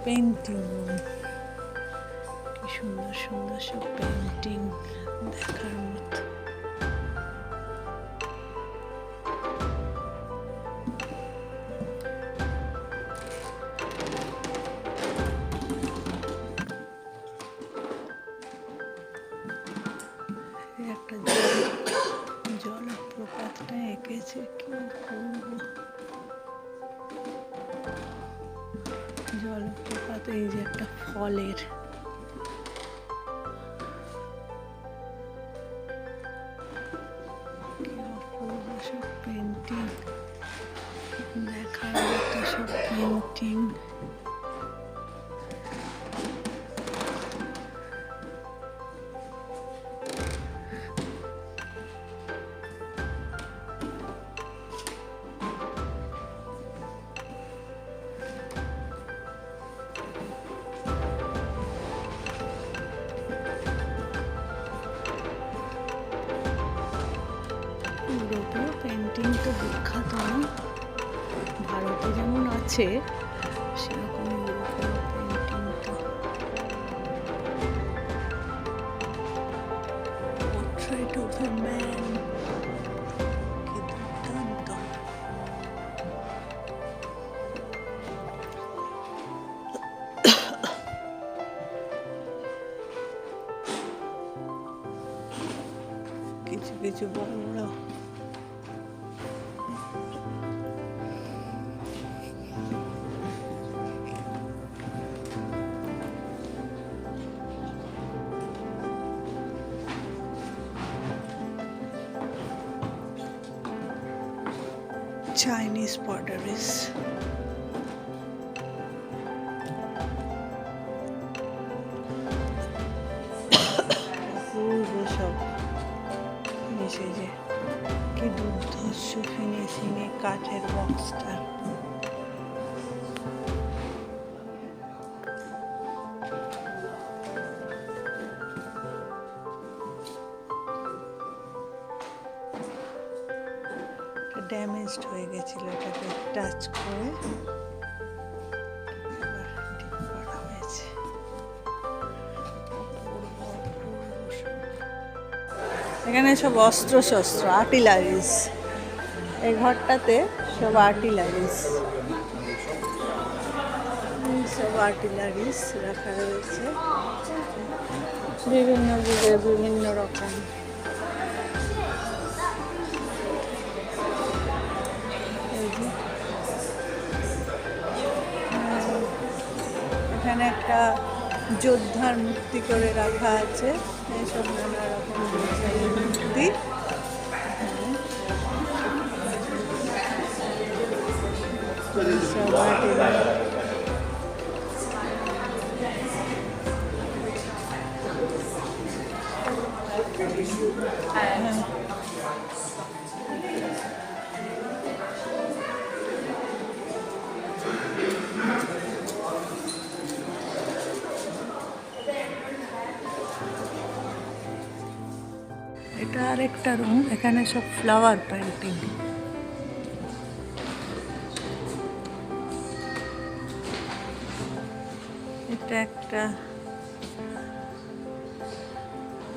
Painting room. কি সুন্দর সুন্দর সব পেন্টিং দেখার মতো। একটা জলপ্রপাতটা এঁকেছে, কি করবো। জলপ্রপাত, এই যে একটা ফলের সব পেন্টিং দেখার মতো, সব পেন্টিং। ইউরোপীয় পেন্টিং তো বিখ্যাত, ভারতে যেমন আছে সেরকম ইউরোপীয় পেন্টিং তো। পোর্ট্রেট অফ এ ম্যান, কি দুর্দান্ত। কিছু কিছু বড় বড় Chinese potteries. সব মিশে যে কি দুর্ধর্ষ ফিনিশিং এ কাঠের বক্সটা। ড্যামেজড হয়ে গেছিল, এটাকে টাচ করে ঠিক করা হয়েছে। এখানে সব অস্ত্র শস্ত্র, আর্টিলারিজ। এই ঘরটাতে সব আর্টিলারিজ, সব আর্টিলারিজ রাখা রয়েছে বিভিন্ন যুগের বিভিন্ন রকম। এখানে একটা যোদ্ধার মূর্তি করে রাখা আছে, এইসব নানা রকম মূর্তি। এটা আর একটা রুম, এখানে সব ফ্লাওয়ার পেন্টিং। এটা একটা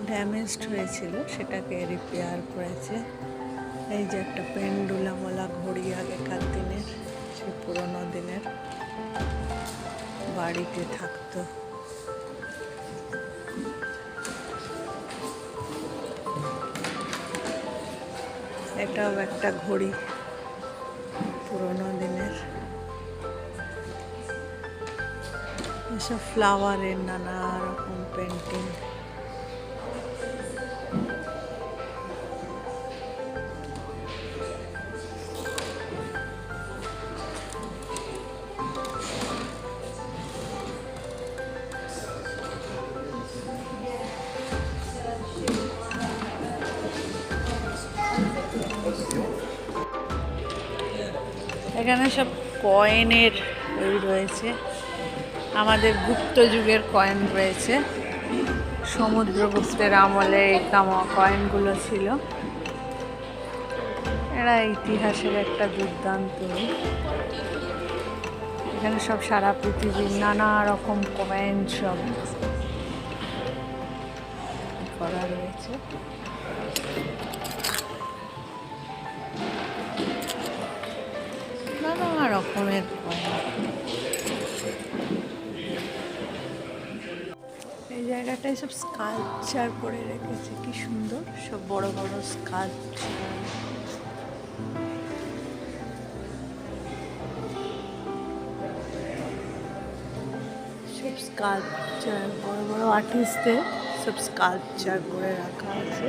ড্যামেজড হয়েছিল, সেটাকে রিপেয়ার করেছে। এই যে একটা পেন্ডুলামওয়ালা ঘড়ি, আগেকার দিনের, সে পুরোনো দিনের, বাড়িতে থাকতো। এটাও একটা ঘড়ি, পুরোনো দিনের। এসব ফ্লাওয়ারের নানা রকম পেন্টিং। এখানে সব কয়েনের রয়েছে, আমাদের গুপ্ত যুগের কয়েন রয়েছে, সমুদ্রগুপ্তের আমলে এই কয়েনগুলো ছিল। এরা ইতিহাসের একটা দুর্দান্ত। এখানে সব সারা পৃথিবীর নানা রকম কয়েন সব করা রয়েছে। নানা রকমের কয়েন। এই জায়গাটায় সব স্কাল্পচার করে রেখেছে, কি সুন্দর সব বড় বড় স্কাল্পচার। সব স্কাল্পচার বড় বড় আর্টিস্টদের সব স্কাল্পচার করে রাখা আছে।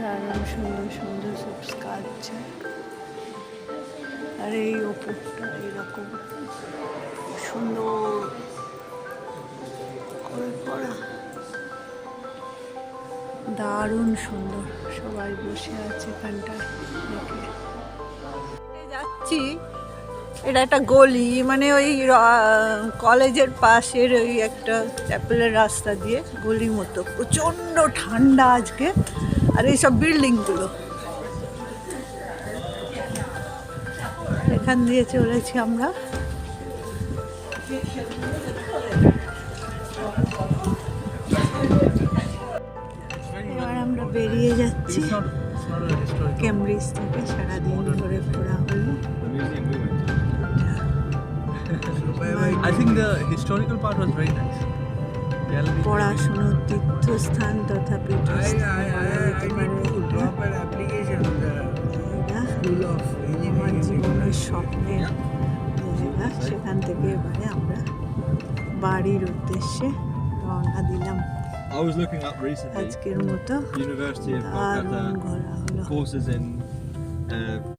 দারুণ সুন্দর সুন্দর সব স্কাল্পচার। আর এই ওপরটা এইরকম সুন্দর করে করা, দারুণ সুন্দর। সবাই বসে আছে এখানটায় দেখে। যাচ্ছি, এটা একটা গলি, মানে ওই কলেজের পাশের ওই একটা চ্যাপেলের রাস্তা দিয়ে গলি মতো। প্রচণ্ড ঠান্ডা আজকে। আর এইসব বিল্ডিংগুলো এখান দিয়ে চলেছি আমরা। এবার আমরা বেরিয়ে যাচ্ছি কেমব্রিজ থেকে। সারাদিন ধরে ঘোরা হলো। I think the historical part was very nice. পড়াশুনোর তীর্থস্থান তথা পীঠস্থান আমার জীবনের স্বপ্নের জায়গা। সেখান থেকে এবারে আমরা বাড়ির উদ্দেশ্যে রওনা দিলাম। I was looking up recently. আজকের মতো University of দারুণ Kolkata ঘোরা হলো। courses in